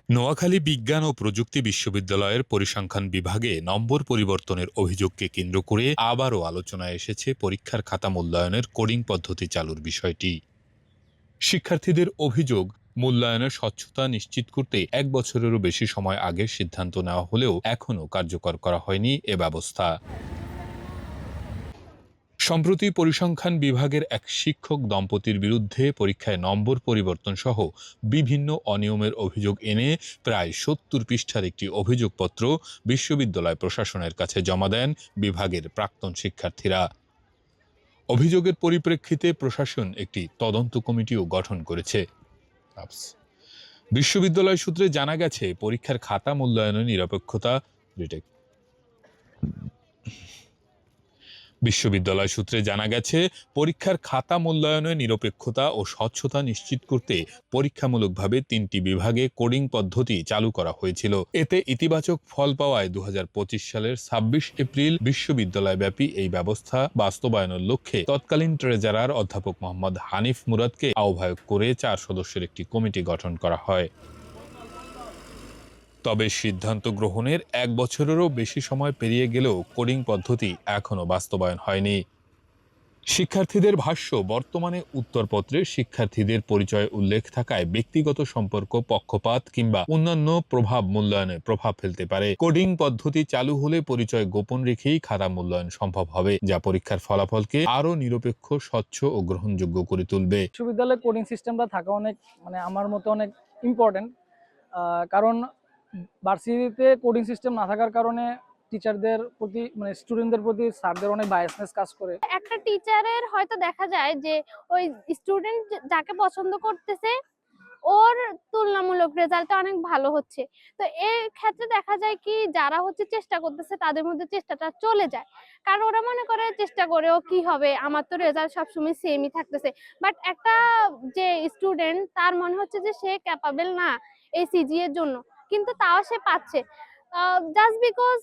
নোয়াখালী বিজ্ঞান ও প্রযুক্তি বিশ্ববিদ্যালয়ের পরিসংখ্যান বিভাগে নম্বর পরিবর্তনের অভিযোগকে কেন্দ্র করে আবারও আলোচনায় এসেছে পরীক্ষার খাতা মূল্যায়নের কোডিং পদ্ধতি চালুর বিষয়টি। শিক্ষার্থীদের অভিযোগ, মূল্যায়নের স্বচ্ছতা নিশ্চিত করতে 1 বছরেরও বেশি সময় আগে সিদ্ধান্ত নেওয়া হলেও এখনও কার্যকর করা হয়নি এ ব্যবস্থা। সম্প্রতি পরিসংখ্যান বিভাগের এক শিক্ষক দম্পতির বিরুদ্ধে পরীক্ষায় নম্বর পরিবর্তন সহ বিভিন্ন অনিয়মের অভিযোগ এনে প্রায় 70 পৃষ্ঠার একটি অভিযোগপত্র বিশ্ববিদ্যালয় প্রশাসনের কাছে জমা দেন বিভাগের প্রাক্তন শিক্ষার্থীরা। অভিযোগের পরিপ্রেক্ষিতে প্রশাসন একটি তদন্ত কমিটিও গঠন করেছে। বিশ্ববিদ্যালয় সূত্রে জানা গেছে, পরীক্ষার খাতা মূল্যায়নের নিরপেক্ষতা বিশ্ববিদ্যালয় সূত্রে জানা গেছে, পরীক্ষার খাতা মূল্যায়নের নিরপেক্ষতা ও স্বচ্ছতা নিশ্চিত করতে পরীক্ষামূলকভাবে 3টি বিভাগে কোডিং পদ্ধতি চালু করা হয়েছিল। এতে ইতিবাচক ফল পাওয়ায় 2025 সালের 26 এপ্রিল বিশ্ববিদ্যালয়ব্যাপী এই ব্যবস্থা বাস্তবায়নের লক্ষ্যে তৎকালীন ট্রেজারার অধ্যাপক মোহাম্মদ হানিফ মুরাদকে আহ্বায়ক করে 4 সদস্যের একটি কমিটি গঠন করা হয়। তবে সিদ্ধান্ত গ্রহণের 1 বছরেরও বেশি সময় পেরিয়ে গেলেও কোডিং পদ্ধতি এখনও বাস্তবায়ন হয়নি। শিক্ষার্থীদের ভাষ্য, বর্তমানে উত্তরপত্রে শিক্ষার্থীদের পরিচয় উল্লেখ থাকায় ব্যক্তিগত সম্পর্ক, পক্ষপাত কিংবা অন্যান্য প্রভাব মূল্যায়নে প্রভাব ফেলতে পারে। কোডিং পদ্ধতি চালু হলে পরিচয় গোপন রেখেই খাতা মূল্যায়ন সম্ভব হবে, যা পরীক্ষার ফলাফলকে আরও নিরপেক্ষ, স্বচ্ছ ও গ্রহণযোগ্য করে তুলবে। বিশ্ববিদ্যালয়ে কোডিং সিস্টেমটা থাকা অনেক আমার মতে অনেক ইম্পর্টেন্ট, কারণ ভার্সিটিতে কোডিং সিস্টেম না থাকার কারণে টিচারদের প্রতি স্টুডেন্টদের প্রতি স্যারদের অনেক বায়াসনেস কাজ করে। একটা টিচারের হয়তো দেখা যায় যে ওই স্টুডেন্ট যাকে পছন্দ করতেছে ওর তুলনামূলক রেজাল্ট অনেক ভালো হচ্ছে, তো এই ক্ষেত্রে দেখা যায় কি যারা চেষ্টা করতেছে তাদের মধ্যে চেষ্টাটা চলে যায়, কারণ ওরা মনে করে চেষ্টা করেও কি হবে, আমার তো রেজাল্ট সবসময় সেমই থাকতেছে। বাট একটা যে স্টুডেন্ট তার মনে হচ্ছে যে সে ক্যাপাবল না এই সিজি এর জন্য, কিন্তু তাও সে পাচ্ছে জাস্ট বিকজ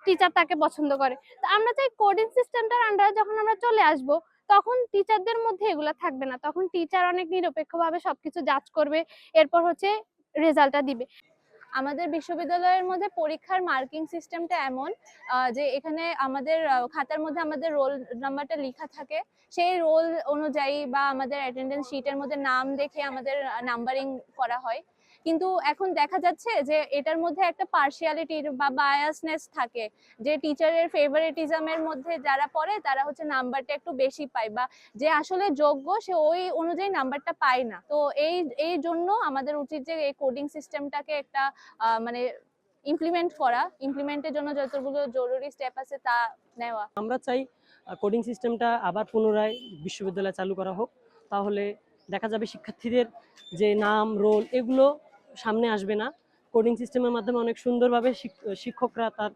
টিচার তাকে পছন্দ করে। তো আমরা চাই কোডিং সিস্টেমটার আন্ডারে যখন আমরা চলে আসব তখন টিচারদের মধ্যে এগুলা থাকবে না, তখন টিচার অনেক নিরপেক্ষভাবে সবকিছু জাজ করবে, এরপর রেজাল্টটা দিবে। আমাদের বিশ্ববিদ্যালয়ের মধ্যে পরীক্ষার মার্কিং সিস্টেমটা এমন যে এখানে আমাদের খাতার মধ্যে আমাদের রোল নাম্বারটা লেখা থাকে, সেই রোল অনুযায়ী বা আমাদের অ্যাটেন্ডেন্স শিটের মধ্যে নাম দেখে আমাদের নাম্বারিং করা হয়। কিন্তু এখন দেখা যাচ্ছে যে এটার মধ্যে একটা পার্সিয়ালিটির বা বায়াসনেস থাকে, যে টিচারের ফেভারিটিজমের মধ্যে যারা পড়ে তারা নাম্বারটা একটু বেশি পায়, বা যে আসলে যোগ্য সে ওই অনুযায়ী নাম্বারটা পায় না। তো এই জন্য আমাদের উচিত যে এই কোডিং সিস্টেমটাকে একটা ইমপ্লিমেন্টের জন্য যতগুলো জরুরি স্টেপ আছে তা নেওয়া। আমরা চাই কোডিং সিস্টেমটা আবার পুনরায় বিশ্ববিদ্যালয়ে চালু করা হোক, তাহলে দেখা যাবে শিক্ষার্থীদের যে নাম, রোল এগুলো সামনে আসবে না। কোডিং সিস্টেমের মাধ্যমে অনেক সুন্দরভাবে শিক্ষকরা তার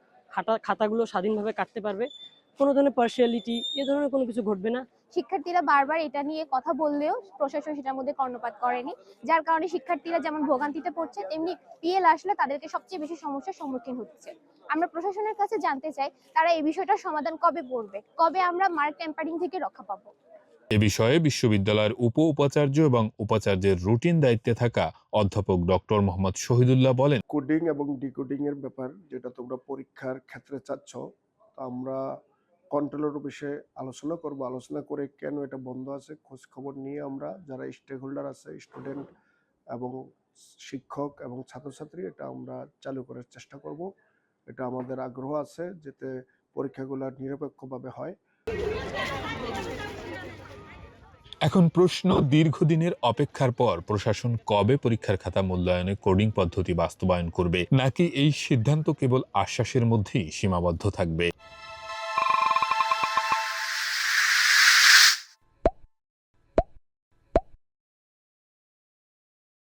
খাতাগুলো স্বাধীনভাবে কাটতে পারবে, কোনো ধরনের পার্সিয়ালিটি এ ধরনের কোনো কিছু ঘটবে না। শিক্ষার্থীরা বারবার এটা নিয়ে কথা বললেও প্রশাসন সেটার মধ্যে কর্ণপাত করেনি, যার কারণে শিক্ষার্থীরা যেমন ভোগান্তিতে পড়ছে তেমনি পিএল আসলে তাদেরকে সবচেয়ে বেশি সমস্যার সম্মুখীন হচ্ছে। আমরা প্রশাসনের কাছে জানতে চাই তারা এই বিষয়টার সমাধান কবে করবে, কবে আমরা মার্ক টেম্পারিং থেকে রক্ষা পাবো। এ বিষয়ে বিশ্ববিদ্যালয়ের উপাচার্য এবং উপাচার্যের রুটিন দায়িত্বে থাকা অধ্যাপক ডক্টর মোহাম্মদ শহীদুল্লাহ বলেন, কোডিং এবং ডিকোডিং এর ব্যাপার যেটা তোমরা পরীক্ষার ক্ষেত্রে চাচ্ছ, আমরা কন্ট্রোলের বিষয়ে আলোচনা করব। আলোচনা করে কেন এটা বন্ধ আছে খোঁজ খবর নিয়ে আমরা যারা স্টেক হোল্ডার আছে, স্টুডেন্ট এবং শিক্ষক এবং ছাত্রছাত্রী, এটা আমরা চালু করার চেষ্টা করব। এটা আমাদের আগ্রহ আছে যাতে পরীক্ষাগুলো নিরপেক্ষভাবে হয়। এখন প্রশ্ন, দীর্ঘদিনের অপেক্ষার পর প্রশাসন কবে পরীক্ষার খাতা মূল্যায়নে কোডিং পদ্ধতি বাস্তবায়ন করবে, নাকি এই সিদ্ধান্ত কেবল আশ্বাসের মধ্যেই সীমাবদ্ধ থাকবে?